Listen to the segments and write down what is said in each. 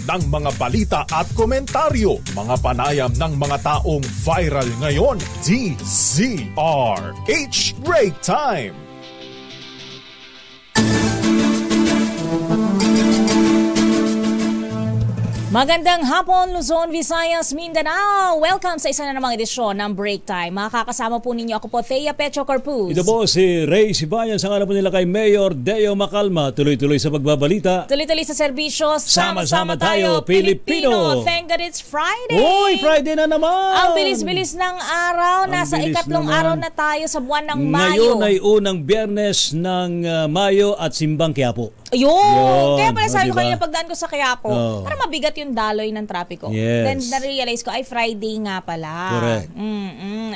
ng mga balita at komentaryo, mga panayam ng mga taong viral ngayon. DZRH Break Time! Magandang hapon, Luzon, Visayas, Mindanao. Welcome sa isa na namang edisyon ng Break Time. Makakasama po ninyo ako po, Thea Petro Corpus. Ito po si Ray Sibayan. Sa ngalan po nila kay Mayor Deo Macalma. Tuloy-tuloy sa pagbabalita. Tuloy-tuloy sa serbisyo. Sama-sama tayo, Pilipino. Thank God it's Friday. Uy, Friday na naman. Ang bilis-bilis ng araw. Nasa ikatlong araw na tayo sa buwan ng Mayo. Ngayon ay unang Biyernes ng Mayo at Simbang Quiapo. Ayun! Kaya pala sabi ko kanina pagdaan ko sa Quiapo, para mabigat yung daloy ng trapiko. Yes. Then na-realize ko, ay Friday nga pala. Correct.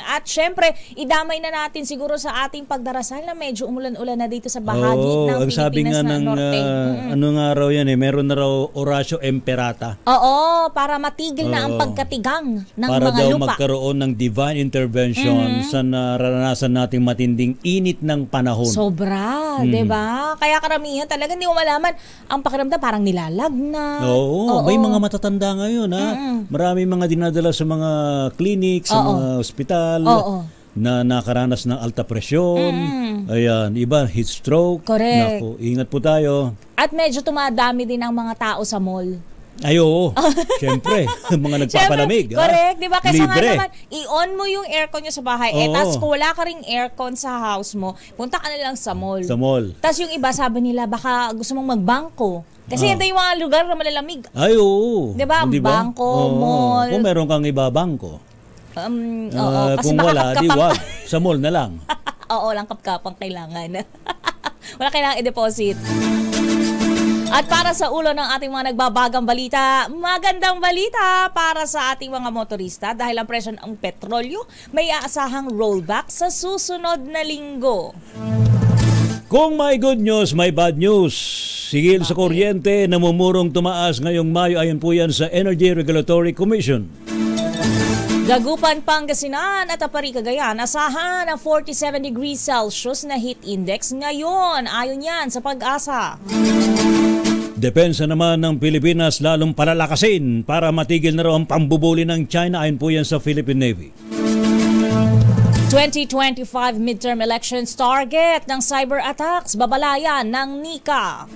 At syempre, idamay na natin siguro sa ating pagdarasal na medyo umulan-ulan na dito sa bahagi ng Pilipinas sabi nga na ng, norte. Ano nga raw yan meron na raw Horacio Emperata. Oo, para matigil na ang pagkatigang ng para mga daw lupa. magkaroon ng divine intervention sa nararanasan nating matinding init ng panahon. Sobra, 'di ba? Kaya karamihan talaga hindi mo malaman ang pakiramdam parang nilalagnat. Oo, may mga matatanda ngayon Marami mga dinadala sa mga clinic, sa mga ospital na nakaranas ng alta presyon. Ayan, iba heat stroke. Correct. Naku, ingat po tayo. At medyo tumadami din ang mga tao sa mall. Ay, oo. Siyempre, mga nagpapalamig. Correct, di ba? Kasi nga Libre. naman, i-on mo yung aircon nyo sa bahay. Tapos kung wala ka ring aircon sa house mo, punta ka na lang sa mall. Sa mall. Tapos yung iba, sabi nila, baka gusto mong magbangko. Kasi hindi yung mga lugar na malalamig. Ay, oo. Di ba? Bangko, mall. Kung meron kang ibabangko. Oo, kasi kung wala, di wag. Sa mall na lang. Oo, lang kapkapang kailangan. Wala kailangan i-deposit. At para sa ulo ng ating mga nagbabagang balita, magandang balita para sa ating mga motorista dahil ang presyo ng petrolyo may aasahang rollback sa susunod na linggo. Kung may good news, may bad news. Sigil sa kuryente, namumurong tumaas ngayong Mayo. Ayon po yan sa Energy Regulatory Commission. Dagupan, Pangasinan at Apari, Cagayan, asahan ang 47 degrees Celsius na heat index ngayon. Ayon yan sa Pag-asa. Depensa naman ng Pilipinas lalong palalakasin para matigil na raw ang pambubuli ng China. Ayon po yan sa Philippine Navy. 2025 midterm elections target ng cyber attacks, babalayan ng NICA.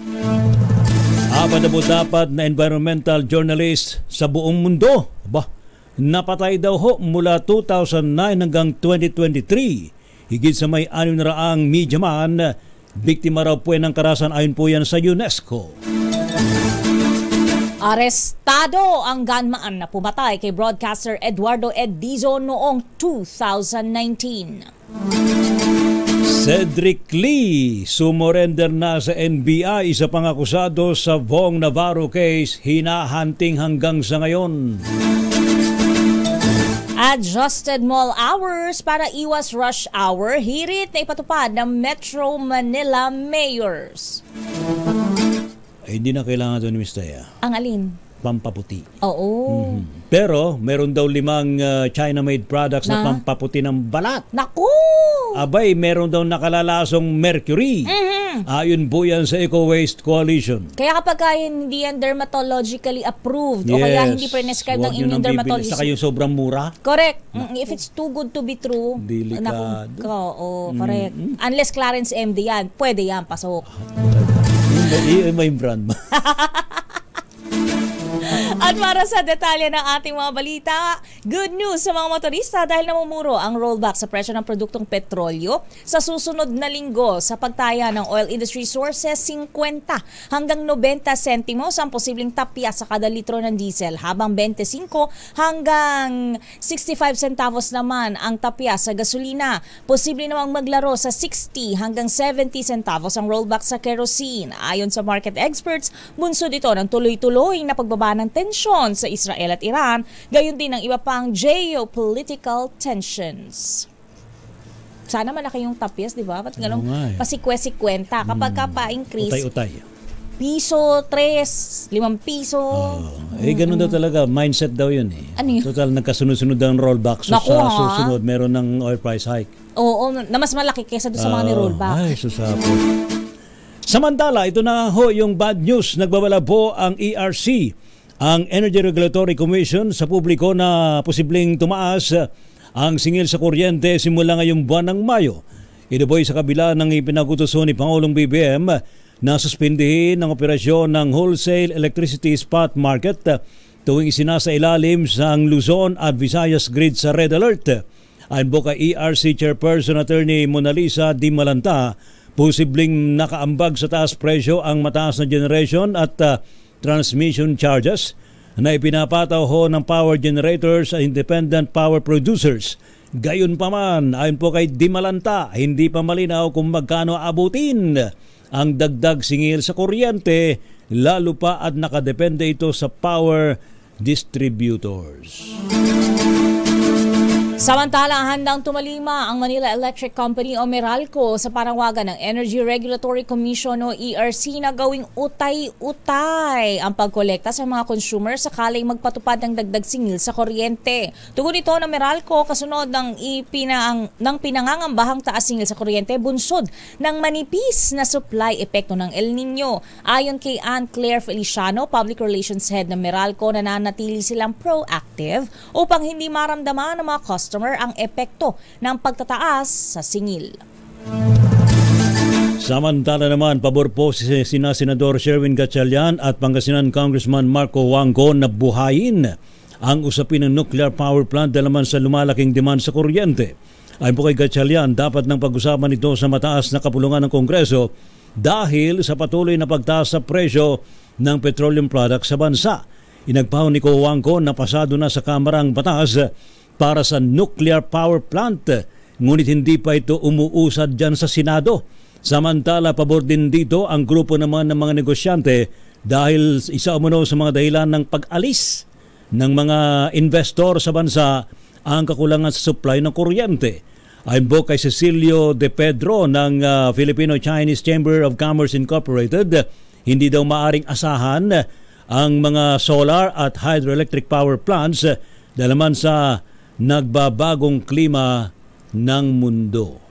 40 na environmental journalist sa buong mundo. Napatay daw ho mula 2009 hanggang 2023. Higit sa may 600 media man, biktima raw po ng karahasan ayon po yan sa UNESCO. Arestado ang gunman na pumatay kay broadcaster Eduardo Edizo noong 2019. Cedric Lee sumurrender na sa NBI, isa pang akusado sa Vong Navarro case, hinahunting hanggang sa ngayon. Adjusted mall hours para iwas rush hour, hirit na ipatupad ng Metro Manila mayors. Ay, hindi na kailangan ito ni Ms. Thea. Ang alin? Pampaputi. Oo. Pero, meron daw 5 China-made products na pampaputi ng balat. Naku! Abay, meron daw nakalalasong mercury. Ayon po yan sa Eco Waste Coalition. Kaya kapag hindi yan dermatologically approved o kaya hindi prescribed ng inyong dermatologist. Saka yung sobrang mura. Correct. If it's too good to be true. Delikado. Correct. Unless Clarence MD yan, pwede yan, pasok. May brand. At para sa detalye ng ating mga balita, good news sa mga motorista dahil namumuro ang rollback sa presyo ng produktong petrolyo sa susunod na linggo sa pagtaya ng oil industry sources 50 hanggang 90 sentimos ang posibleng tapya sa kada litro ng diesel habang 25 hanggang 65 centavos naman ang tapya sa gasolina. Posible namang maglaro sa 60 hanggang 70 centavos ang rollback sa kerosene. Ayon sa market experts, bunsod ito ng tuloy-tuloy na pagbaba ng tensyon sa Israel at Iran, gayon din ang iba pang geopolitical tensions. Sana malaki yung tapyas, di ba? Ba't ganun pasikwe-sikwenta kapag pa-increase? Utay-utay. Piso, 3, 5 piso. Ganun daw talaga. Mindset daw yun eh. Ano yun? Total, nagkasunod-sunod ang rollback. So sa susunod, meron ng oil price hike. Oo, na mas malaki kaysa doon sa mga ni-rollback. Ay, susapo. Samantala, ito na ho yung bad news. Nagbabala po ang ERC. ang Energy Regulatory Commission sa publiko na posibleng tumaas ang singil sa kuryente simula ngayong buwan ng Mayo. Ito po ay sa kabila ng ipinagutuso ni Pangulong BBM na suspindihin ang operasyon ng wholesale electricity spot market tuwing isinasa ilalim sa Luzon at Visayas grid sa red alert. Ayon po kay ERC Chairperson Attorney Mona Lisa Di Malanta, posibleng nakaambag sa taas presyo ang mataas na generation at transmission charges na ipinapataw ho ng power generators at independent power producers. Gayon pa man, ayon po kay Di Malanta, hindi pa malinaw kung magkano abutin ang dagdag singil sa kuryente, lalo pa at nakadepende ito sa power distributors. Samantala, handang tumalima ang Manila Electric Company o Meralco sa panawagan ng Energy Regulatory Commission o ERC na gawing utay-utay ang pagkolekta sa mga consumer sakaling magpatupad ng dagdag singil sa kuryente. Tugon ito ng Meralco kasunod ng pinangangambahang taas singil sa kuryente bunsod ng manipis na supply epekto ng El Nino. Ayon kay Ann Claire Feliciano, Public Relations Head ng Meralco, nananatili silang proactive upang hindi maramdaman ng mga customer ang epekto ng pagtataas sa singil. Samantala naman, pabor po sina Senador Sherwin Gatchalian at Pangasinan Congressman Marco Wangco na buhayin ang usapin ng nuclear power plant dahil naman sa lumalaking demand sa kuryente. Ayon po kay Gatchalian, dapat nang pag-usapan ito sa mataas na kapulungan ng Kongreso dahil sa patuloy na pagtaas sa presyo ng petroleum products sa bansa. Inagpaw ni Wangco na pasado na sa Kamara ang batas para sa nuclear power plant, ngunit hindi pa ito umuusad dyan sa Senado. Samantala, pabor din dito ang grupo naman ng mga negosyante dahil isa umano sa mga dahilan ng pag-alis ng mga investor sa bansa ang kakulangan sa supply ng kuryente. Ayon po kay Cecilio De Pedro ng Filipino-Chinese Chamber of Commerce Incorporated, hindi daw maaring asahan ang mga solar at hydroelectric power plants dahil naman sa nagbabagong klima ng mundo.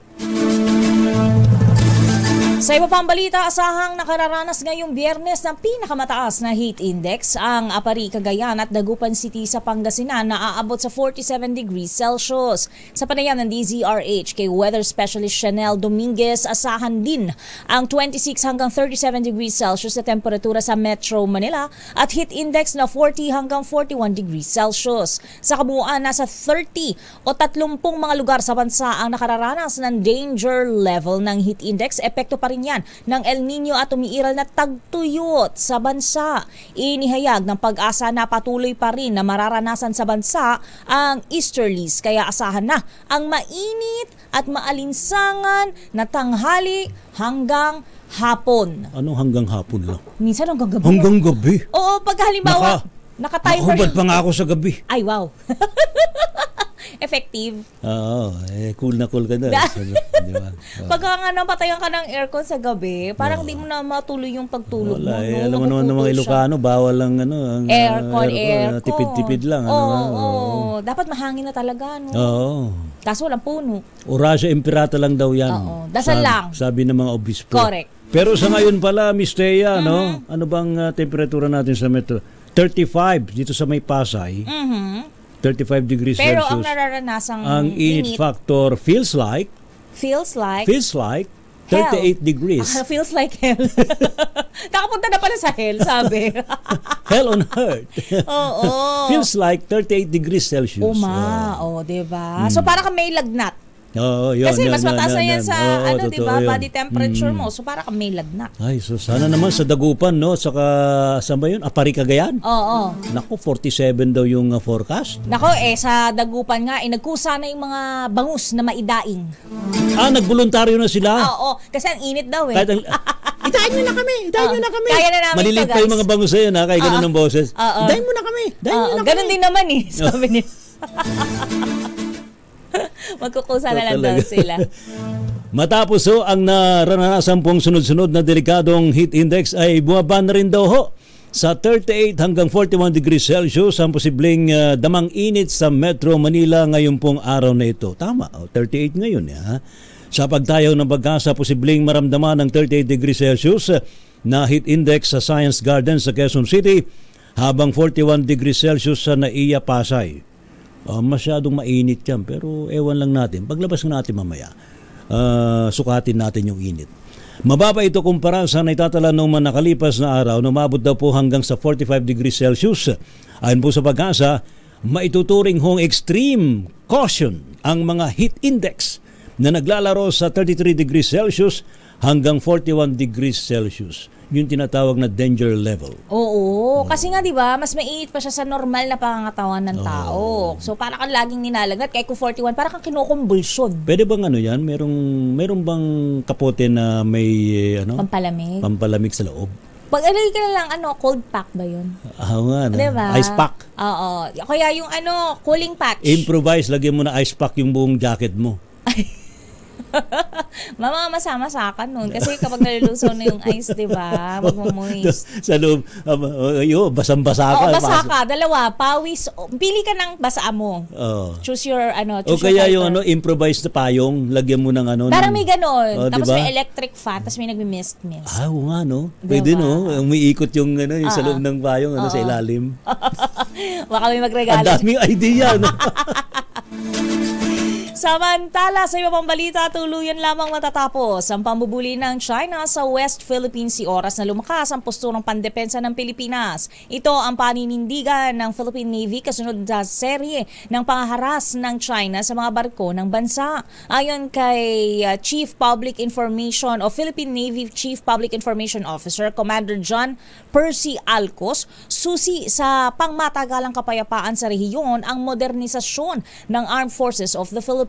Sa iba pang balita, asahang nakararanas ngayong Biyernes ng pinakamataas na heat index ang Apari, Cagayan at Dagupan City sa Pangasinan na aabot sa 47 degrees Celsius. Sa panayam ng DZRH kay Weather Specialist Chanel Dominguez, asahan din ang 26 hanggang 37 degrees Celsius na temperatura sa Metro Manila at heat index na 40 hanggang 41 degrees Celsius. Sa kabuuan, nasa 30 o 30 mga lugar sa bansa ang nakararanas ng danger level ng heat index. Epekto pa rin yan ng El Nino at umiiral na tagtuyot sa bansa. Inihayag ng Pag-asa na patuloy pa rin na mararanasan sa bansa ang easterlies, kaya asahan na ang mainit at maalinsangan na tanghali hanggang hapon. Anong hanggang hapon lang? Minsan hanggang gabi. Hanggang gabi? Oo, pag halimbawa naka-timer. Nakahubad pa nga ako sa gabi. Ay, wow. Effective. Oo, cool na cool ka na. Diba? Pagka nga napatayan ka ng aircon sa gabi, parang di mo na matuloy yung pagtulog mo. Wala, alam mo naman ng mga Ilocano, bawal lang ang aircon. tipid-tipid lang. Oo. Dapat mahangin na talaga. No? Oo. Kaso walang puno. Orasya Imperata lang daw yan. Oo. Dasal lang. Sabi ng mga obispo. Correct. Pero sa ngayon pala, Miss Thea, no? Ano bang temperatura natin sa metro? 35 dito sa may Pasay. 35 degrees Pero Celsius. ang nararanasang ang init factor feels like 38 degrees. Feels like hell. Nakapunta na pala sa hell, sabi. Hell on earth. Oo. Feels like 38 degrees Celsius. Diba? So para kang may lagnat. Oo, yun, kasi mas mataas na yan sa totoo, body temperature mo. So para kang may lagnat. Ay, so sana naman sa Dagupan, no? Saka, saan ba yun? Apari, Cagayan? Oo. Naku, 47 daw yung forecast. Nako, sa Dagupan nga, nagkusa na yung mga bangus na maidaing. Nagboluntaryo na sila? Oo, kasi ang init daw Idahin nyo na kami! Kaya na namin Malilit pa yung mga bangus sa'yo, kaya ganun ang boses. Idahin mo na kami! Ganun din naman sabi nila. Magkukusa na lang daw sila. Matapos ang naranasan pong sunod-sunod na delikadong heat index ay bumaba na rin daw sa 38 hanggang 41 degrees Celsius ang posibleng damang init sa Metro Manila ngayon pong araw na ito. Tama, 38 ngayon. Sa pagtayaw ng Pag-asa, posibleng maramdaman ng 38 degrees Celsius na heat index sa Science Garden sa Quezon City habang 41 degrees Celsius sa Naiya, Pasay. Masyadong mainit yan, pero ewan lang natin. Paglabas natin mamaya, sukatin natin yung init. Mababa ito kumpara sa naitatala noong nakalipas na araw na umabot daw po hanggang sa 45 degrees Celsius. Ayon po sa Pag-asa, maituturing hong extreme caution ang mga heat index na naglalaro sa 33 degrees Celsius hanggang 41 degrees Celsius. Yung tinatawag na danger level. Oo, kasi nga 'di ba, mas mainit pa siya sa normal na pangangatawan ng tao. So para kang laging ninalagnat, kahit kung 41, para kang kinukumbulsyon. Pwede bang ano 'yan? Merong bang kapote na may pampalamig sa loob? Pag-alagay ka na lang, cold pack ba yun? Nga, diba? Ice pack. Oo. Kaya yung cooling patch. Improvise, lagyan mo na ice pack yung buong jacket mo. Masama sa akin nun. Kasi kapag nalulusaw na yung ice, di ba? Magmamoist. Sa loob, basang-basa ka. Basa ka. Dalawa, pawis. Pili ka ng basa mo. Choose your, o kaya yung improvised na payong, lagyan mo ng Parang may ganon. Tapos diba? may electric fan, tapos may nagmi-mist-mist. Oo nga, no? Pwede, no? Umiikot yung, yung sa loob ng payong, sa ilalim. Baka may magregalo. Ang daming idea, no? Samantala, sa iba pang balita, tuluyan lamang matatapos ang pambubuli ng China sa West Philippine Sea oras na lumakas ang posturang pandepensa ng Pilipinas. Ito ang paninindigan ng Philippine Navy kasunod sa serye ng pangaharas ng China sa mga barko ng bansa. Ayon kay Chief Public Information o Philippine Navy Chief Public Information Officer Commander John Percy Alcos, susi sa pangmatagalang kapayapaan sa rehiyon ang modernisasyon ng Armed Forces of the Philippines.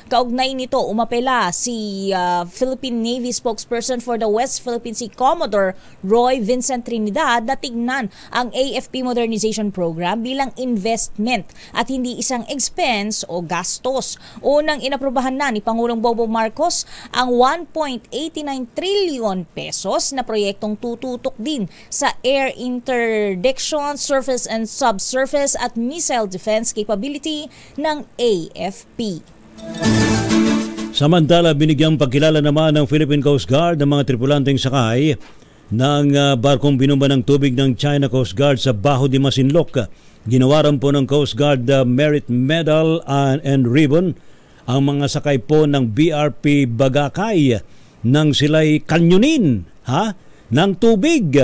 Kaugnay nito, umapela si Philippine Navy spokesperson for the West Philippine Sea Commodore Roy Vincent Trinidad na tignan ang AFP Modernization Program bilang investment at hindi isang expense o gastos. Unang inaprubahan na ni Pangulong Bongbong Marcos ang 1.89 trillion pesos na proyektong tututok din sa air interdiction, surface and subsurface at missile defense capability ng AFP. Samantala, binigyang pagkilala naman ng Philippine Coast Guard ng mga tripulanteng sakay ng barkong binumba ng tubig ng China Coast Guard sa Baho de Masinloc. Ginawaran po ng Coast Guard Merit Medal and Ribbon ang mga sakay po ng BRP Bagakay nang sila'y kanyunin ng tubig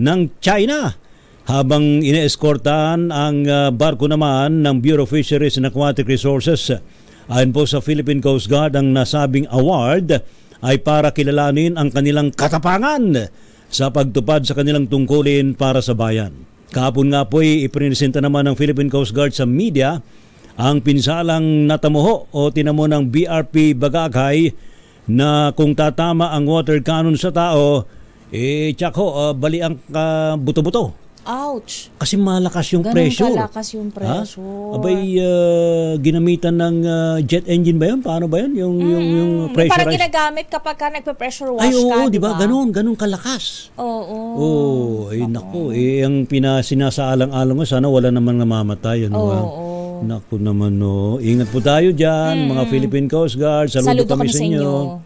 ng China. Habang ine-escortahan ang barko naman ng Bureau of Fisheries and Aquatic Resources. Ayon po sa Philippine Coast Guard, ang nasabing award ay para kilalanin ang kanilang katapangan sa pagtupad sa kanilang tungkulin para sa bayan. Kahapon nga po ipresenta naman ng Philippine Coast Guard sa media ang pinsalang natamuho o tinamo ng BRP Bagakay na kung tatama ang water cannon sa tao, bali ang buto-buto. Ouch! Kasi malakas yung pressure. Ganun kalakas yung pressure. Abay, ginamitan ng jet engine ba yun? Paano ba yun? Yung pressurized? Parang ginagamit kapag ka nagpe-pressure wash ka, di ba? Ganun kalakas. Oo. Naku, ang sinasaalang-alang mo, sana wala namang namamatay. Naku naman, no. Ingat po tayo dyan, mga Philippine Coast Guard. Saludo kami sa inyo.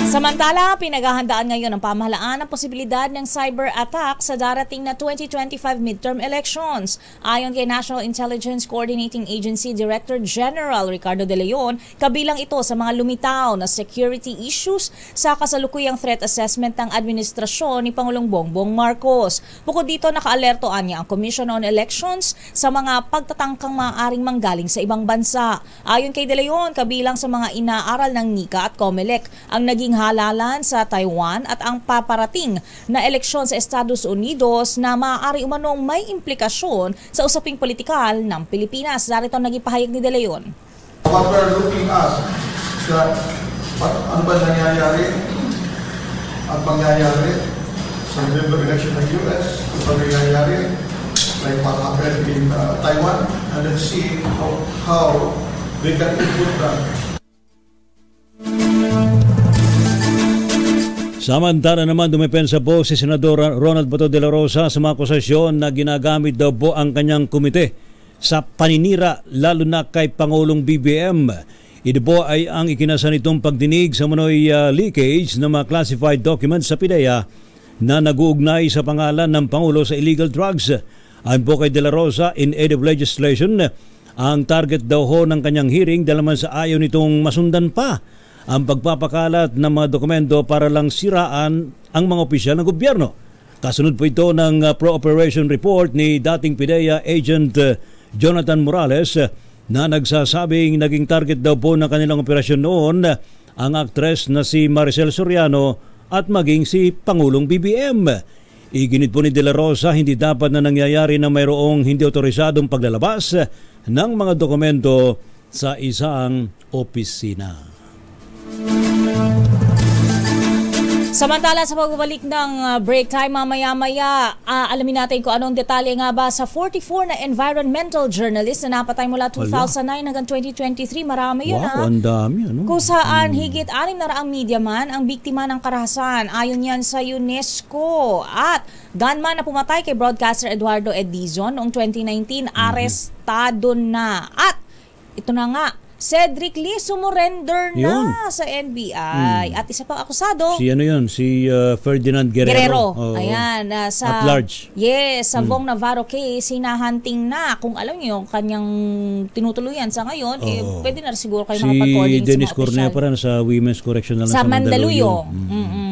Samantala, pinaghahandaan ngayon ang pamahalaan ang posibilidad ng cyber attack sa darating na 2025 midterm elections. Ayon kay National Intelligence Coordinating Agency Director General Ricardo De Leon, kabilang ito sa mga lumitaw na security issues sa kasalukuyang threat assessment ng administrasyon ni Pangulong Bongbong Marcos. Bukod dito, nakaalertoan niya ang Commission on Elections sa mga pagtatangkang maaaring manggaling sa ibang bansa. Ayon kay De Leon, kabilang sa mga inaaral ng NICA at COMELEC ang naging halalan sa Taiwan at ang paparating na eleksyon sa Estados Unidos na maaari umanong may implikasyon sa usaping politikal ng Pilipinas. Darito naging pahayag ni De Leon. What we're looking at that ano ba nangyayari at mangyayari sa November election ng US, ano ba nangyayari like what happened in Taiwan, and let's see how we can input that. Samantala naman, dumepensa po si Senador Ronald Bato de la Rosa sa mga akusasyon na ginagamit daw po ang kanyang komite sa paninira lalo na kay Pangulong BBM. Ito po ay ang ikinasa nitong pagdinig sa manoy leakage ng mga classified documents sa PIDEA na nag-uugnay sa pangalan ng Pangulo sa illegal drugs. Ayon po kay De La Rosa, in aid of legislation, ang target daw ho ng kanyang hearing dahil naman sa ayaw nitong masundan pa ang pagpapakalat ng mga dokumento para lang siraan ang mga opisyal ng gobyerno. Kasunod po ito ng pro-operation report ni dating PIDEA Agent Jonathan Morales na nagsasabing naging target daw po ng kanilang operasyon noon ang aktres na si Maricel Soriano at maging si Pangulong BBM. Iginit po ni De La Rosa, hindi dapat na nangyayari na mayroong hindi otorisadong paglalabas ng mga dokumento sa isang opisina. Samantala sa pagbabalik ng break time mamaya-maya, alamin natin kung anong detalye nga ba sa 44 na environmental journalist na napatay mula 2009 hanggang 2023. Marami yun. Wow, ang dami. Ano? Kung saan higit 600 media man ang biktima ng karahasan. Ayon yan sa UNESCO. At gunman na pumatay kay broadcaster Eduardo Edizon noong 2019, arestado na. At ito na nga, Cedric Lee sumurrender na sa NBI. At isa pang akusado, Si ano yun? Si Ferdinand Guerrero. Oo. Ayan, sa At large. Yes, sa Bong Navarro case, hinahunting na. Kung alam niyo yung kanyang tinutuluyan sa ngayon, pwede na siguro kayo makapag-coordinate Si Dennis sa mga Cornea opisyal. pa rin sa Women's Correctional Sa Mandaluyong.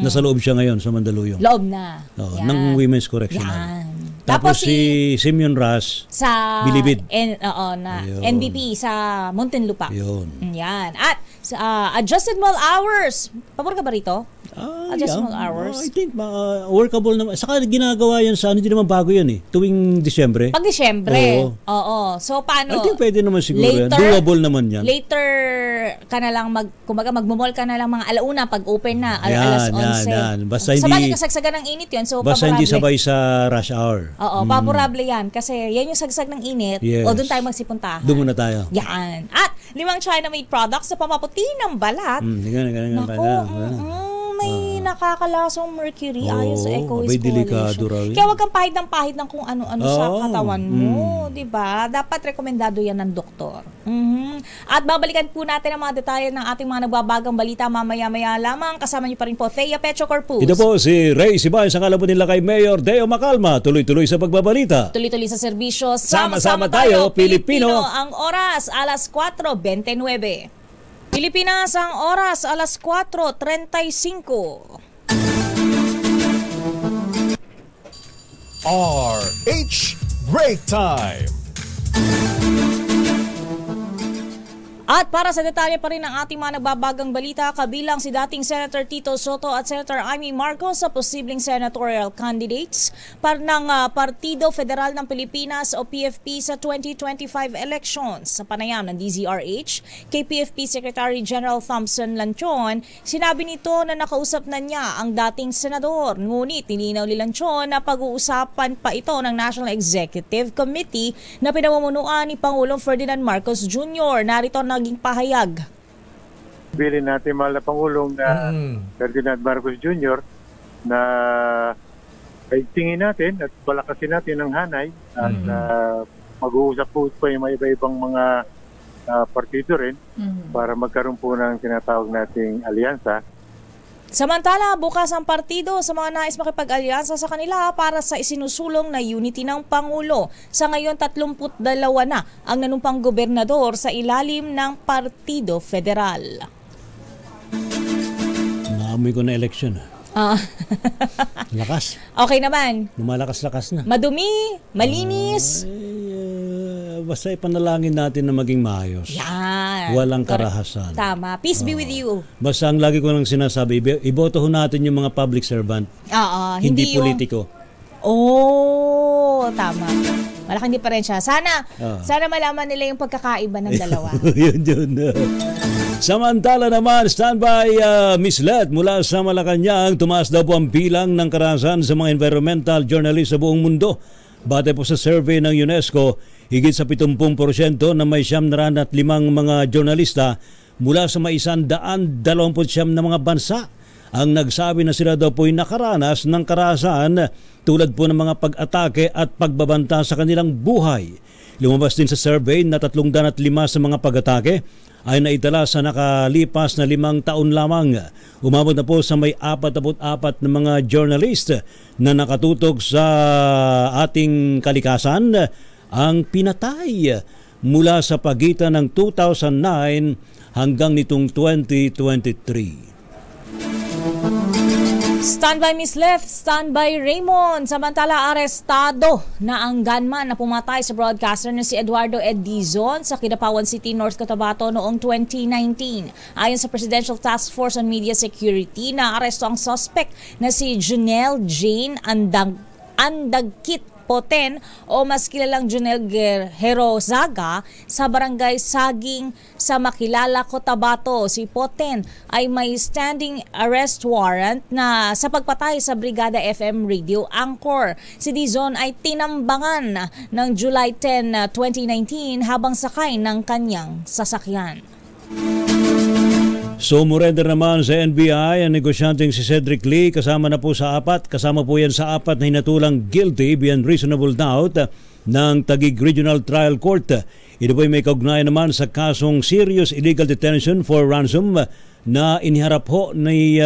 Nasa loob siya ngayon sa Mandaluyong. Loob na. Oo, Yan. ng Women's Correctional. Yan. Tapos si Simeon Ras sa Bilibid. na NBP sa Muntinlupa. Yun. Yan. At adjusted mall hours. Pabor ka ba rito? Adjustment hours. I think workable naman. Saka ginagawa yan sa hindi naman bago yan tuwing Disyembre. Pag Disyembre. Oo. Oo. So paano? I think pwede naman siguro yan. Later, Doable naman yan. Later ka na lang kumbaga magmamall ka na lang mga alauna pag open na, alas 11. Yan. Basta Sa hindi, bagay kasagsagan ng init yun. So basta paborable. hindi sabay sa rush hour. Oo, paborable yan. Kasi yan yung sagsag ng init. Yes. O doon tayo magsipuntahan. Doon muna tayo. Yan. At 5 China-made products sa pamaputi ng balat. May nakakalasong mercury ayon sa EcoWaste delikado raw Coalition. yun. Kaya wag kang pahid ng pahid ng kung ano-ano sa katawan mo, 'di ba? Dapat rekomendado 'yan ng doktor. At babalikan po natin ang mga detalye ng ating mga nagbabagang balita mamaya-maya lamang. Kasama niyo pa rin po Thea Petro Corpus. Ito po si Ray Sibay, ang alam po nila kay Mayor Deo Macalma. Tuloy-tuloy sa pagbabalita. Tuloy-tuloy sa serbisyo. Sama-sama tayo, Pilipino. Ang oras, alas 4:29. Pilipinas, ang oras, alas 4:35. RH Break Time. At para sa detalye pa rin ng ating mga nagbabagang balita, kabilang si dating Senator Tito Soto at Senator Amy Marcos sa posibleng senatorial candidates ng Partido Federal ng Pilipinas o PFP sa 2025 elections. Sa panayam ng DZRH, kay PFP Secretary General Thompson Lanchon, sinabi nito na nakausap na niya ang dating senador. Ngunit nilinaw ni Lanchon na pag-uusapan pa ito ng National Executive Committee na pinamumunuan ni Pangulong Ferdinand Marcos Jr. Narito naging pahayag. Bilin natin mahal na Pangulong na Ferdinand Marcos Jr. na tingin natin at palakasin natin ang hanay at mag-uusap po yung mga iba-ibang mga partido rin para magkaroon po ng tinatawag nating alyansa. Samantala, bukas ang partido sa mga nais makipag-alyansa sa kanila para sa isinusulong na unity ng Pangulo. Sa ngayon, 32 na ang nanumpang gobernador sa ilalim ng Partido Federal. Naamoy ko na election. Lakas. Okay naman. Lumalakas-lakas na. Madumi, malinis. Basta ipanalangin natin na maging maayos. Yan. Walang karahasan. Tama. Peace be with you. Basta ang lagi ko nang sinasabi, iboto ho natin yung mga public servant. Hindi politiko. Tama. Malaking diferensya. Sana malaman nila yung pagkakaiba ng dalawa. yun. Samantala naman, standby Miss Let mula sa Malacanang, tumaas daw po ang bilang ng karahasan sa mga environmental journalists sa buong mundo. Batay po sa survey ng UNESCO, higit sa 70% na may 905 mga journalista mula sa may 129 na mga bansa ang nagsabi na sila daw po'y nakaranas ng karahasan tulad po ng mga pag-atake at pagbabanta sa kanilang buhay. Lumabas din sa survey na 305 sa mga pag-atake ay naitala sa nakalipas na 5 taon lamang. Umabot na po sa may 44 na mga journalist na nakatutok sa ating kalikasan ang pinatay mula sa pagitan ng 2009 hanggang nitong 2023. Standby Miss Left, standby Raymond. Samantala, arestado na ang gunman na pumatay sa broadcaster na si Eduardo Edizon sa Kidapawan City, North Cotabato noong 2019. Ayon sa Presidential Task Force on Media Security, naaresto ang suspect na si Junel Jane Andagkit Poten o mas kilalang Junel Herozaga sa barangay Saging sa Makilala, Cotabato. Si Poten ay may standing arrest warrant na sa pagpatay sa Brigada FM radio anchor. Si Dizon ay tinambangan ng July 10, 2019 habang sakay ng kanyang sasakyan. Sumurrender naman sa NBI ang negosyanteng si Cedric Lee kasama na po sa 4. Kasama po yan sa 4 na hinatulang guilty beyond reasonable doubt ng Taguig Regional Trial Court. Ito po ay may kaugnayan naman sa kasong serious illegal detention for ransom na iniharap po ni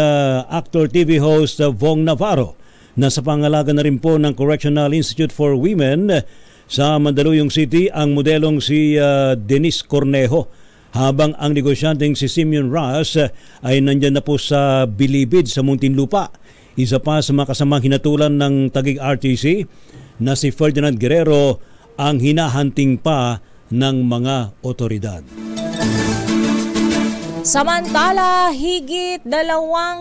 actor TV host Vong Navarro. Nasa pangalaga na rin po ng Correctional Institute for Women sa Mandaluyong City ang modelong si Denise Cornejo. Habang ang negosyanteng si Simeon Ross ay nandyan na po sa Bilibid sa Muntinlupa. Isa pa sa mga kasamang hinatulan ng Taguig RTC na si Ferdinand Guerrero ang hinahanting pa ng mga otoridad. Samantala, higit 240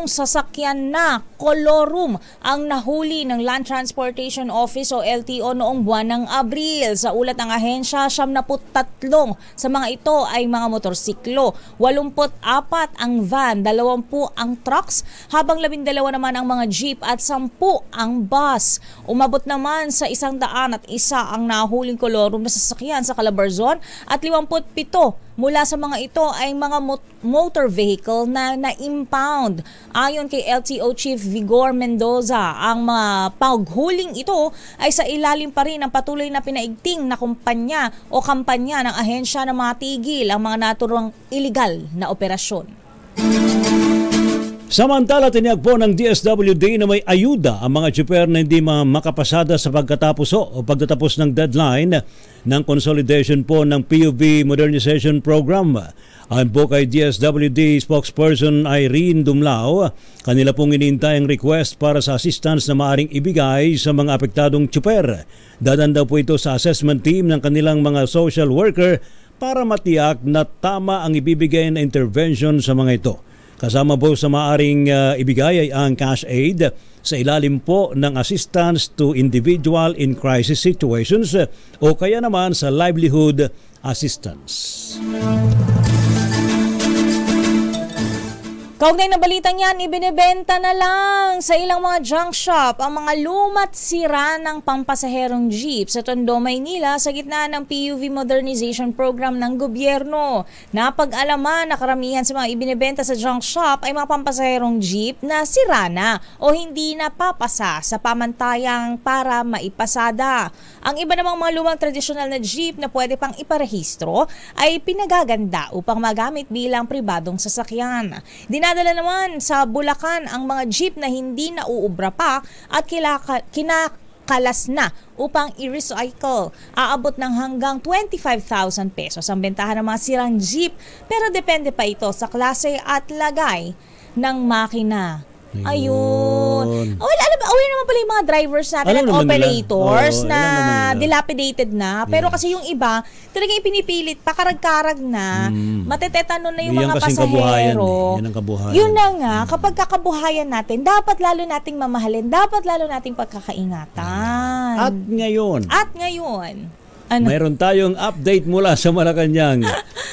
sasakyan na kolorum ang nahuli ng Land Transportation Office o LTO noong buwan ng Abril. Sa ulat ng ahensya, 73 sa mga ito ay mga motorsiklo, 84 ang van, 20 ang trucks, habang 12 naman ang mga jeep at 10 ang bus. Umabot naman sa 101 ang nahuling kolorum na sasakyan sa Calabarzon at 57 mula sa mga ito ay mga motor vehicle na na-impound. Ayon kay LTO Chief Vigor Mendoza, ang mga paghuling ito ay sa ilalim pa rin ng patuloy na pinaigting na kampanya ng ahensya na matigil ang mga naturang iligal na operasyon. Samantala, tiniyag po ng DSWD na may ayuda ang mga jeeper na hindi makapasada sa pagtatapos ng deadline ng consolidation po ng PUV Modernization Program. Ayon po kay DSWD spokesperson Irene Dumlao, kanila pong inintay ang request para sa assistance na maaring ibigay sa mga apektadong jeeper. Dadan daw po ito sa assessment team ng kanilang mga social worker para matiyak na tama ang ibibigay na intervention sa mga ito. Kasama po sa maaring ibigay ay ang cash aid sa ilalim po ng assistance to individual in crisis situations o kaya naman sa livelihood assistance. Kaugnay na balitang yan, ibinebenta na lang sa ilang mga junk shop ang mga lumat sira ng pampasaherong jeep sa Tondo, Maynila sa gitna ng PUV Modernization Program ng gobyerno. Napag-alaman na karamihan sa mga ibinebenta sa junk shop ay mga pampasaherong jeep na sira na o hindi napapasa sa pamantayang para maipasada. Ang iba namang mga lumang tradisyonal na jeep na pwede pang iparehistro ay pinagaganda upang magamit bilang pribadong sasakyan. Dinadala naman sa Bulacan ang mga jeep na hindi nauubra pa at kinakalas na upang i-recycle. Aabot ng hanggang 25,000 pesos ang bentahan ng mga sirang jeep, pero depende pa ito sa klase at lagay ng makina. Ayun. Aware naman pala yung mga drivers natin at operators na dilapidated na. Pero kasi yung iba, talagang ipinipilit, pakarag-karag na, matetetano na yung mga pasahero. Yan ang kabuhayan. Yun na nga, kapag kakabuhayan natin, dapat lalo nating mamahalin, dapat lalo nating pagkakaingatan. At ngayon, ano? mayroon tayong update mula sa Malacanang.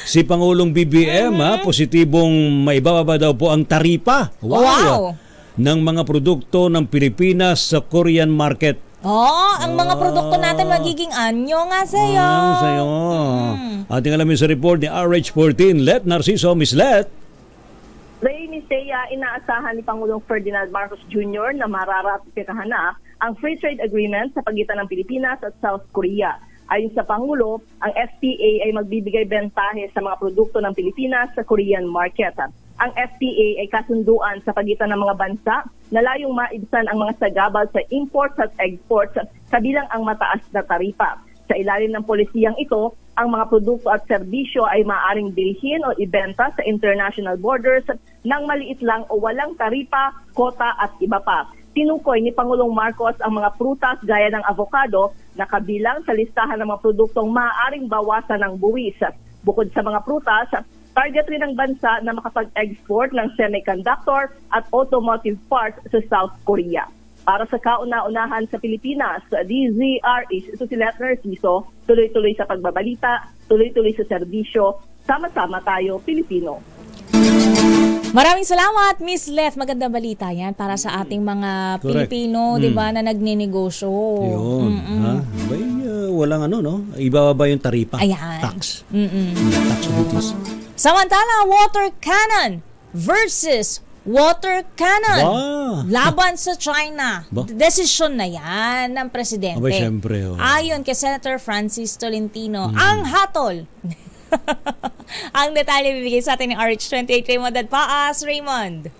Si Pangulong BBM, positibong maibababa daw po ang taripa. Wow! Ng mga produkto ng Pilipinas sa Korean market. Ang mga produkto natin magiging anyo nga sa'yo. Ating alamin sa report ni RH14, Let Narciso. Miss Let. Miss Thea, inaasahan ni Pangulong Ferdinand Marcos Jr. na mararatipikahan na ang free trade agreement sa pagitan ng Pilipinas at South Korea. Ayon sa Pangulo, ang FTA ay magbibigay bentahe sa mga produkto ng Pilipinas sa Korean market. Ang FTA ay kasunduan sa pagitan ng mga bansa na layong maibsan ang mga sagabal sa imports at exports kabilang ang mataas na taripa. Sa ilalim ng polisiyang ito, ang mga produkto at serbisyo ay maaaring bilhin o ibenta sa international borders ng maliit lang o walang taripa, kota at iba pa. Tinukoy ni Pangulong Marcos ang mga prutas gaya ng avocado na kabilang sa listahan ng mga produktong maaaring bawasan ng buwis. Bukod sa mga prutas, target rin ng bansa na makapag-export ng semiconductor at automotive parts sa South Korea. Para sa kauna-unahan sa Pilipinas, DZRH, ito si Letner Siso, tuloy-tuloy sa pagbabalita, tuloy-tuloy sa serbisyo, sama-sama tayo, Pilipino. Maraming salamat, Miss Leth. Magandang balita yan para sa ating mga Pilipino, di ba, na nagninegosyo. Yun. Walang no? Ibababa yung taripa. Ayan. Tax. Tax duties. Samantala, water cannon versus water cannon. Laban sa China. Desisyon na yan ng presidente. Aba, syempre. Ayon kay Senator Francis Tolentino, ang hatol. Ang detalye bibigay sa atin ni RH28 Raymond Dadpaas. Raymond.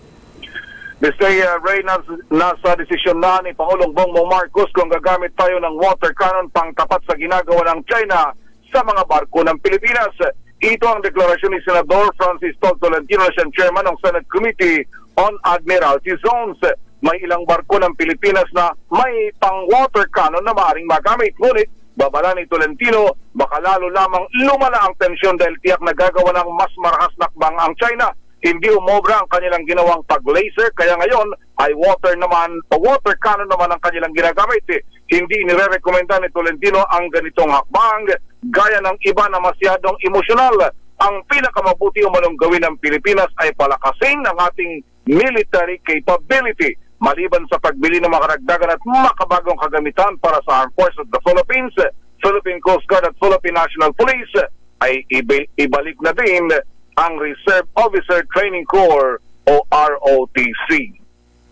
Mr. Ray, nasa desisyon na ni Pangulong Bongbong Marcos kung gagamit tayo ng water cannon pang tapat sa ginagawa ng China sa mga barko ng Pilipinas. Ito ang deklarasyon ni Senador Francis Tolentino, siyang chairman ng Senate Committee on Admiralty Zones. May ilang barko ng Pilipinas na may pang-water cannon na maaaring magamit. Ngunit, babala ni Tolentino, baka lalo lamang lumala ang tensyon dahil tiyak na gagawa ng mas marahas na hakbang ang China. Hindi umobra ang kanilang ginawang pag-laser, kaya ngayon ay water cannon naman ang kanilang ginagamit. Hindi inirekomenda ni Tolentino ang ganitong hakbang gaya ng iba na masyadong emosyonal. Ang pinakamabuti umanong gawin ng Pilipinas ay palakasin ang ating military capability. Maliban sa pagbili ng mga karagdagan at makabagong kagamitan para sa Armed Forces of the Philippines, Philippine Coast Guard at Philippine National Police, ay ibalik na din ang Reserve Officer Training Corps o ROTC.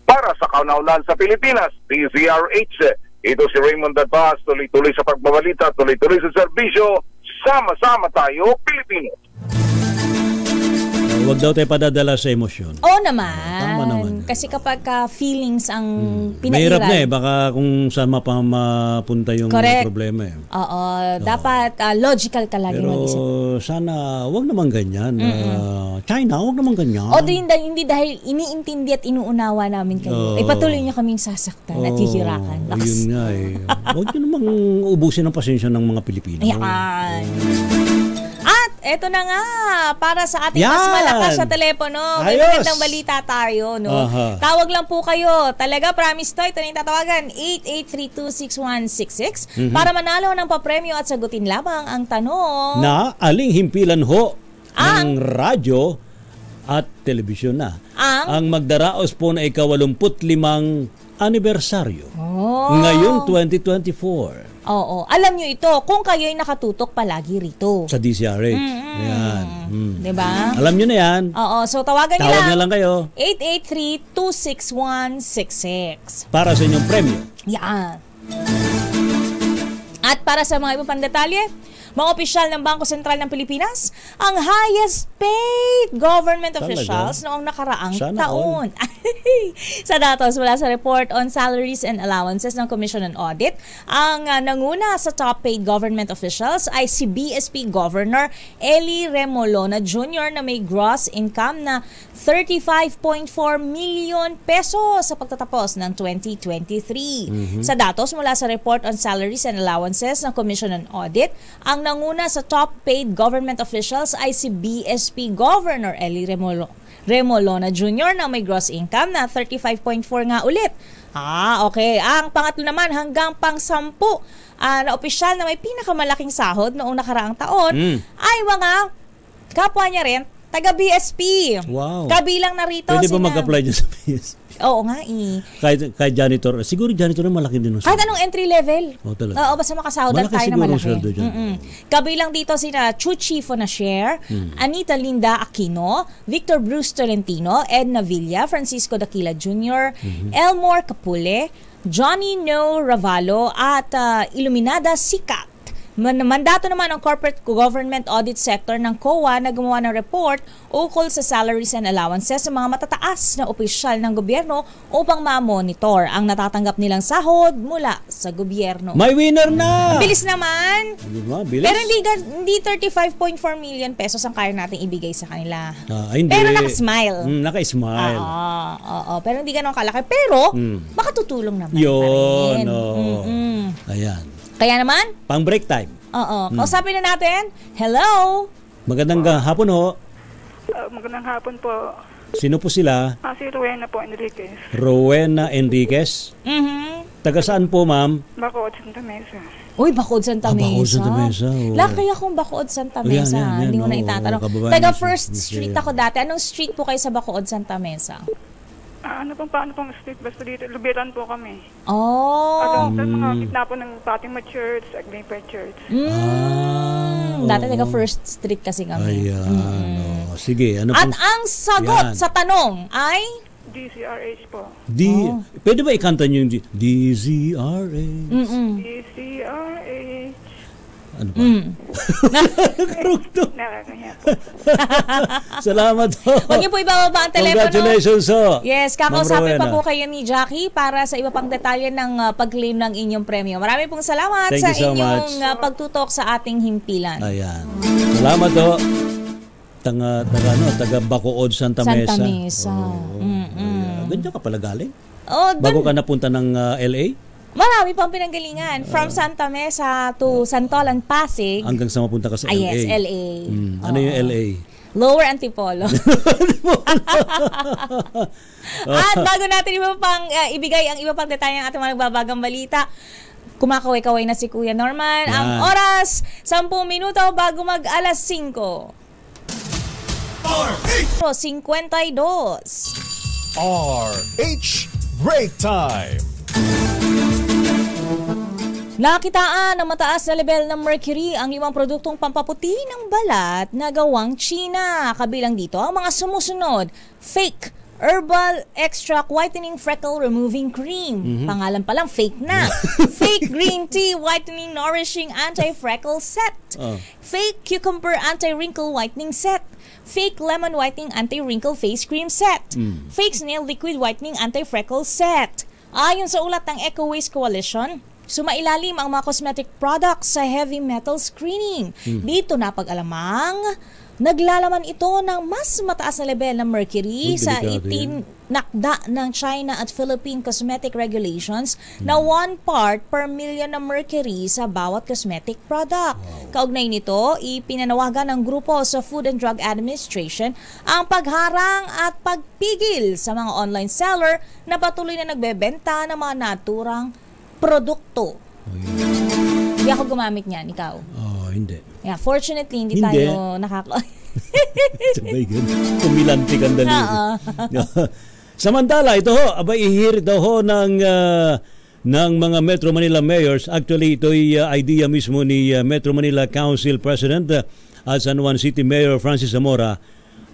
Para sa kauna-unahan sa Pilipinas, DZRH, ito si Raymond Dadpaas, tuloy-tuloy sa pagbabalita, tuloy-tuloy sa serbisyo, sama-sama tayo, Pilipino. Huwag daw tayo padadala sa emosyon. Oo naman. Tama naman. Kasi kapag feelings ang pinairal. Mahirap na baka kung saan mapunta yung problema Oo. Dapat logical ka lagi mag-isip. Pero sana huwag naman ganyan. China, huwag naman ganyan. O hindi dahil iniintindi at inuunawa namin kayo. Patuloy niyo kaming sasaktan at hihirakan. Yun nga Huwag niyo namang ubusin ang pasensya ng mga Pilipino. Ayan. At eto na nga, para sa ating mas malakas sa telepono, may magandang balita tayo. No? Tawag lang po kayo. Talaga, promise to, ito na yung tatawagan, 88326166 para manalo ng papremyo at sagutin lamang ang tanong. Na aling himpilan ho ng radyo at telebisyon na ang magdaraos po na ika-85 anibersaryo ngayong 2024. Oo. Alam nyo ito, kung kayo'y nakatutok palagi rito. Sa DZRH. Ayan. Diba? Alam nyo na yan. Oo. So, tawagan nyo lang. Tawag na lang kayo. 883-26166. Para sa inyong premyo. Yan. At para sa mga iba pang detalye, mga opisyal ng Bangko Sentral ng Pilipinas, ang highest paid government officials noong nakaraang taon. Sa datos mula sa report on salaries and allowances ng Commission on Audit, ang nanguna sa top paid government officials ay si BSP Governor Eli Remolona Jr. na may gross income na 35.4 million pesos sa pagtatapos ng 2023. Sa datos mula sa report on salaries and allowances ng Commission on Audit, ang nanguna sa top paid government officials ay si BSP Governor Eli Remolona Jr. na may gross income na 35.4 nga ulit. Okay. Ang pangatlo naman hanggang pang-10 na opisyal na may pinakamalaking sahod noong nakaraang taon ay mga kapwa niya rin taga BSP. Wow. Kabilang na rito pwede ba mag-apply dyan sa BSP? Oo nga eh. Kahit janitor, siguro janitor na malaki din. Kahit anong entry level. Talaga. Oo, basta makasahudan tayo na malaki. Sweldo dyan. Kabilang dito sina Chuchi Fonasher, Anita Linda Aquino, Victor Bruce Tolentino, Edna Villa, Francisco Daquila Jr., Elmore Capule, Johnny No Ravalo, at Iluminada Sikat. Mandato naman ang Corporate Government Audit Sector ng COA na gumawa ng report ukol sa salaries and allowances sa mga matataas na opisyal ng gobyerno upang ma-monitor ang natatanggap nilang sahod mula sa gobyerno. May winner na! Ang bilis naman! Bilis. Pero hindi 35.4 million pesos ang kaya natin ibigay sa kanila. Hindi. Pero naka-smile. Naka-smile. Oo. Pero hindi ganun kalaki. Pero, makatutulong naman. Yun. Ayan. Kaya naman? Pang break time. Oo. Kausapin na natin. Hello? Magandang hapon ho. Magandang hapon po. Sino po sila? Si Rowena po Enriquez. Rowena Enriquez? Taga saan po, ma'am? Bacood, Santa Mesa. Uy, Bacood, Santa Mesa. Bacood, Santa Mesa. Laki akong Bacood, Santa Mesa. Hindi mo na itatanong. Taga First Street ako dati. Anong street po kayo sa Bacood, Santa Mesa? Paano pong street? Basta dito, Lubiran po kami. Oh. Sa mga gitna po ng Fatima Church, Agniper Church. Dati taga First Street kasi kami. Ayan. Sige. At ang sagot sa tanong ay? DZRH po. Pwede ba ikanta niyo yung DZRH? DZRH. Ano ba? Karugtong. Nakakaya po. Salamat po. Huwag niyo po ibababa ang telepono. Congratulations ho. Yes, kakausapin pa po kayo ni Jackie para sa iba pang detalye ng pag-claim ng inyong premyo. Marami pong salamat sa inyong pagtutok sa ating himpilan. Ayan. Salamat ho. Taga Bacood, Santa Mesa. Santa Mesa. Ganyan ka pala galing? Bago ka napunta ng LA? Marami pang pinanggalingan. From Santa Mesa to Santolan, Pasig. Hanggang sa mapunta ka sa LA. Yes, LA. Ano yung LA? Lower Antipolo. At bago natin ibigay ang iba pang detalye ng ating mga nagbabagang balita, kumakaway-kaway na si Kuya Norman. Ang oras, 10 minuto bago mag alas 5. 52. RH Break Time. Nakitaan ng mataas na level ng mercury ang 5 produktong pampaputi ng balat na gawang China. Kabilang dito ang mga sumusunod: fake herbal extract whitening freckle removing cream. Pangalan pa lang fake na. Fake green tea whitening nourishing anti-freckle set. Fake cucumber anti-wrinkle whitening set. Fake lemon whitening anti-wrinkle face cream set. Fake snail liquid whitening anti-freckle set. Ayon sa ulat ng Eco Waste Coalition, sumailalim ang mga cosmetic products sa heavy metal screening. Dito napag-alamang naglalaman ito ng mas mataas na level ng mercury sa itinakda ng China at Philippine cosmetic regulations na 1 part per million na mercury sa bawat cosmetic product. Kaugnay nito, ipinanawagan ng grupo sa Food and Drug Administration ang pagharang at pagpigil sa mga online seller na patuloy na nagbebenta ng mga naturang produkto. Hindi ako gumamit niyan, ikaw? Hindi. Yeah, fortunately, hindi tayo Sabay gan. Kumilanti kang dali. Samantala, ito ho, ihirit daw ho ng mga Metro Manila mayors. Actually, ito ay idea mismo ni Metro Manila Council President at San Juan City Mayor Francis Zamora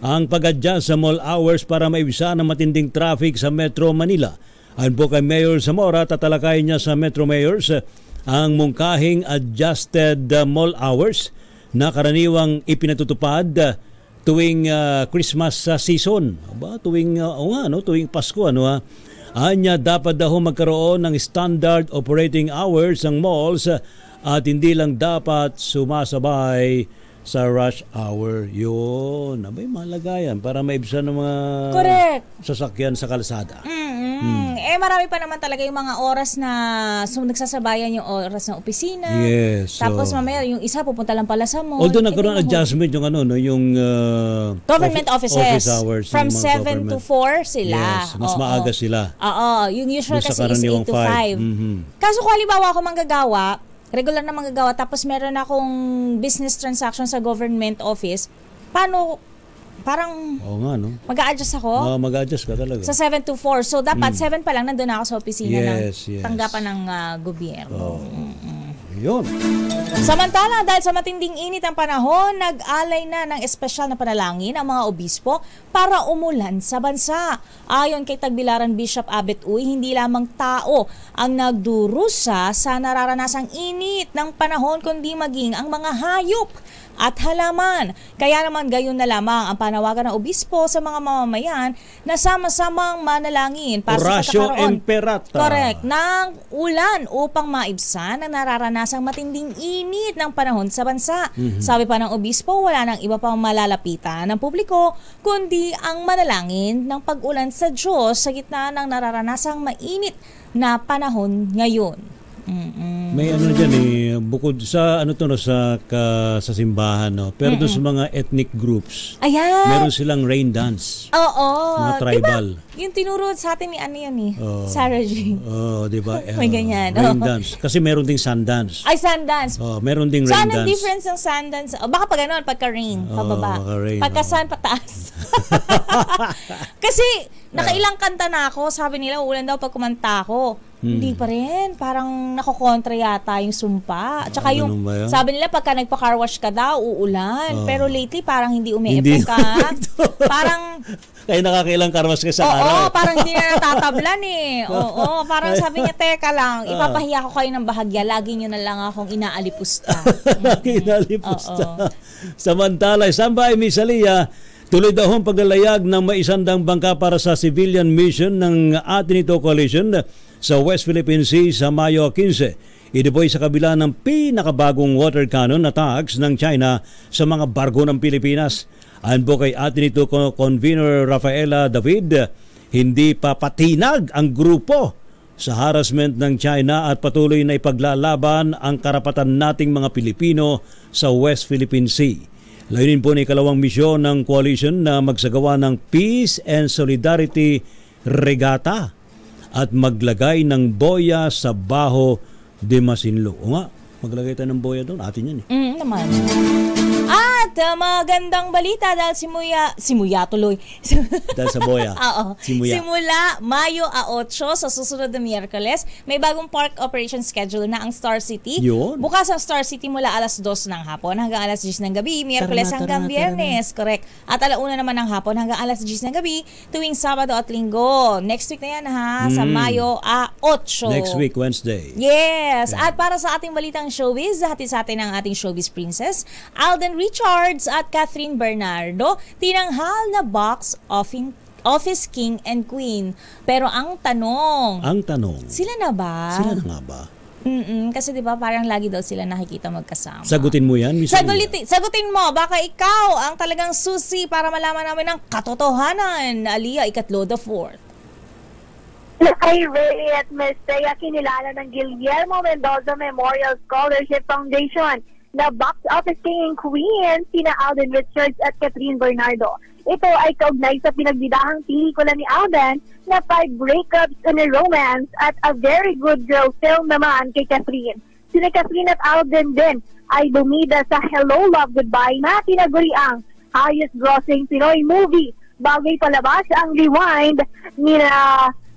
ang pag-adjust sa mall hours para maibisa ng matinding traffic sa Metro Manila. Ayon po kay Mayor Zamora, tatalakayin niya sa Metro Mayors ang mungkahing adjusted mall hours na karaniwang ipinatutupad tuwing Christmas season. Tuwing Pasko, Anya, dapat daw magkaroon ng standard operating hours ng malls at hindi lang dapat sumasabay sa rush hour. Yun. Mahalaga yan para maibsan ng mga sasakyan sa kalsada. Marami pa naman talaga yung mga oras na nagsasabayan yung oras ng opisina. Yes. Tapos mamaya yung isa pupunta lang pala sa mall. Although nagkaroon adjustment yung yung government offices. Office hours from 7 to 4 sila. Yes, mas maaga sila. Yung usual kasi is 8 to 5. Kaso kung halimbawa ako manggagawa, regular na manggagawa, tapos meron akong business transaction sa government office, paano parang Oo nga, no? mag-a-adjust ako. Mag-adjust ka talaga. Sa 7 to 4. So, dapat 7 pa lang nandun ako sa opisina ng Yes. tanggapan ng gobyerno. Yun. Samantala, dahil sa matinding init ang panahon, nag-alay na ng espesyal na panalangin ang mga obispo para umulan sa bansa. Ayon kay Tagbilaran Bishop Abet Uy, hindi lamang tao ang nagdurusa sa nararanasang init ng panahon, kundi maging ang mga hayop at halaman. Kaya naman gayon na lamang ang panawagan ng obispo sa mga mamamayan na sama-samang manalangin para Horacio sa pagkakaroon Emperata. correct, ng ulan upang maibsan ang nararanasang matinding init ng panahon sa bansa. Sabi pa ng obispo, wala nang iba pang malalapitan ng publiko kundi ang manalangin ng pag-ulan sa Diyos sa gitna ng nararanasang mainit na panahon ngayon. May ano dyan bukod sa sa simbahan, no? Pero doon sa mga ethnic groups, Ayan. meron silang rain dance. Oo. Mga tribal. Diba, yung tinuro sa atin ni ano yan Sarah J. Oo, di ba? May ganyan. Rain dance. Kasi meron ding sun dance. Ay, sun dance. Meron ding So, rain anong dance. difference ng sun dance? Baka pa gano'n, pagka-rain, pababa. pagka-rain, Pagka-sun, pataas. Kasi, nakailang kanta na ako, sabi nila, uulan daw pag kumanta ako. Hindi pa rin. Parang nakokontra yata yung sumpa. At saka yung, sabi nila, pagka nagpa-car wash ka daw, uulan. Pero lately, parang hindi umiepok ka. Parang, kaya nakakailang karwas ka sa araw. Oo, parang hindi na natatablan Oo, parang sabi niya, teka lang, ipapahiya ko kayo ng bahagya, lagi nyo na lang akong inaalipusta. Inalipusta. Samantala, Sambay Misalia, tuloy daw ang paglalayag ng maisandang bangka para sa civilian mission ng Atenito Coalition sa West Philippine Sea sa Mayo 15. Ito po ay sa kabila ng pinakabagong water cannon attacks ng China sa mga barko ng Pilipinas. Ayon po kay Atenito Convener Rafaela David, hindi pa patinag ang grupo sa harassment ng China at patuloy na ipaglalaban ang karapatan nating mga Pilipino sa West Philippine Sea. Layunin po ni ikalawang misyon ng coalition na magsagawa ng Peace and Solidarity Regatta at maglagay ng boya sa Baho de Masinloc. O nga, maglagay tayo ng boya doon. Atin yan naman. At magandang balita dahil simuya tuloy. Dahil sa boya. Oo. Simula Mayo 8 sa susunod na Miyerkules, may bagong park operation schedule na ang Star City. Yun. Bukas ang Star City mula alas 2 ng hapon hanggang alas 10 ng gabi, Miyerkules hanggang Biyernes. Correct. At alauna naman ng hapon hanggang alas 10 ng gabi tuwing Sabado at Linggo. Next week na yan sa Mayo 8. Next week, Wednesday. Yes. At para sa ating balitang showbiz, hati sa atin ang ating showbiz princess, Alden Richards at Catherine Bernardo, tinanghal na box office king and queen. Pero ang tanong, sila na ba? Sila na nga ba? Kasi 'di ba parang lagi daw sila nakikita magkasama. Sagutin mo 'yan, Miss. Sagutin mo, baka ikaw ang talagang susi para malaman namin ang katotohanan. Aliyah Ikatlo the Fourth. Hi, Ray at Miss Thea, kinilala ng Guillermo Mendoza Memorial Scholarship Foundation na box office king and queen sina Alden Richards at Catherine Bernardo. Ito ay kaugnay sa pinagbidahang pelikula ni Alden na 5 breakups and a romance at a very good girl film naman kay Catherine. Sina Catherine at Alden din ay bumida sa Hello Love Goodbye na tinaguri ang highest grossing Pinoy movie bago ipalabas ang Rewind ni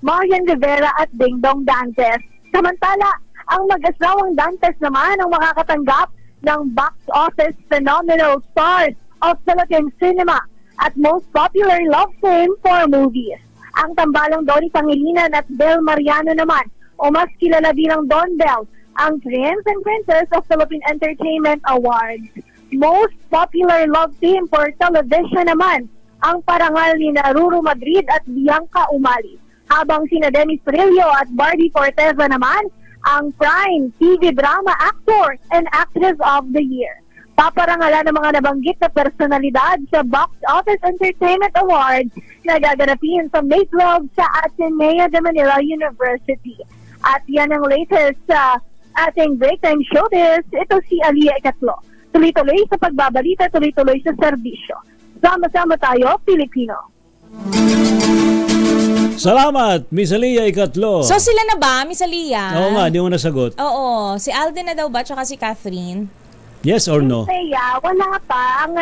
Marian Rivera at Ding Dong Dantes. Samantala, ang mag-asawang Dantes naman ang makakatanggap ng box office phenomenal stars of Philippine cinema at most popular love fame for movies. Ang tambalang Donnie Pangilinan at Bel Mariano naman, o mas kilala bilang Don Bell, ang Prince and Princess of Philippine Entertainment Awards. Most popular love theme for television naman, ang parangal ni Ruru Madrid at Bianca Umali. Habang sina Dennis Perillo at Barbie Forteza naman, ang Prime TV Drama Actor and Actress of the Year. Paparangalan ng mga nabanggit na personalidad sa Box Office Entertainment Awards na gaganapin sa May 12 sa Ateneo de Manila University. At yan ang latest sa ating Breaktime Showbiz. Ito si Aliyah Ikatlo. Tuloy-tuloy sa pagbabalita, tuloy-tuloy sa serbisyo. Sama-sama tayo, Pilipino. Salamat, Miss Aliyah Ikatlo. So sila na ba, Miss Aliyah? Oo nga, di mo nasagot. Oo, si Alden na daw ba, tsaka si Catherine? Yes or no? Kaya wala pa. Ang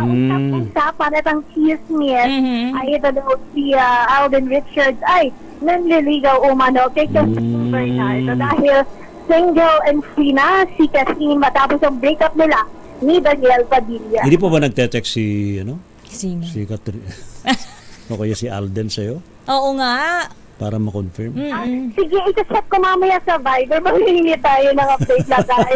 usap-usapan at ang chismis ay ito daw si Alden Richards ay nanliligaw umano kay Catherine Bernardo dahil single and free na si Catherine matapos ang breakup nila ni Daniel Padilla. Hindi po ba nagte-text si, Sino? si Catherine? O kaya si Alden sa'yo? Oo nga. Para ma-confirm? Sige, ika-check ko mamaya sa Viber. Maghihingi tayo ng update na tayo.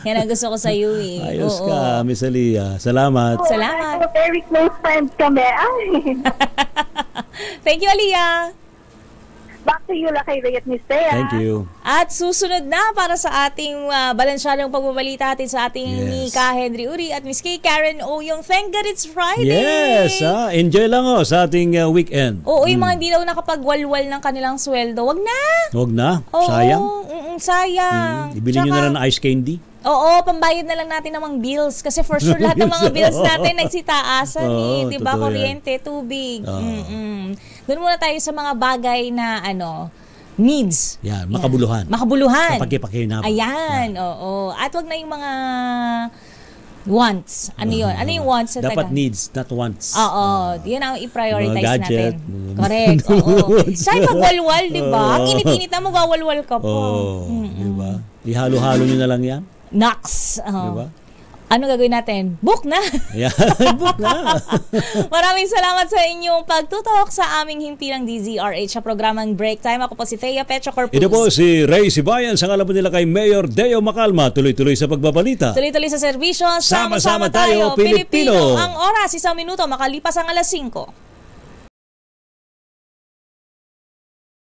Yan ang gusto ko sa iyo eh. Ayos ka, Miss Aliyah. Salamat. Salamat. Very close friends kami. Thank you, Aliyah. Back to you, kay Ray at Miss Thea. Thank you. At susunod na para sa ating balansyadong pagbabalita atin sa ating ni Ka Henry Uri at Miss K. Karen Oyong. Thank God it's Friday. Yes, enjoy lang sa ating weekend. Oo, yung mga hindi daw nakapagwalwal ng kanilang sweldo, wag na. Huwag na, Oo, sayang. Sayang. Ibili nyo na lang ng ice candy. Oo, pambayad na lang natin ng mga bills kasi for sure lahat ng mga bills natin nagsitaasan eh, 'di ba? totoo yan. Kuryente, tubig. Doon muna tayo sa mga bagay na needs. Yan, makabuluhan. Makabuluhan. Sa pagkipakinapan. Ayan, oo. At wag na yung mga wants. Ano yun? Ano yung wants? Dapat needs, not wants. Oo. Yan ang i-prioritize Mga gadget. natin. Correct. Oo. Siya pagwalwal, di ba? Ang init-init na magwawalwal ka pa. Di ba? Ihalo-halo nyo na lang yan. Naks. Di ba? Ano gagawin natin? Book na! Yan, book na. Maraming salamat sa inyong pagtutok sa aming himpi ng DZRH sa programang Break Time. Ako po si Thea Petro Corpus. Ito po si Ray Sibayan. Sa ngalan po nila kay Mayor Deo Macalma. Tuloy-tuloy sa pagbabalita. Tuloy-tuloy sa serbisyo. Sama-sama tayo, Pilipino. Ang oras, 1 minuto, makalipas ang 5:00.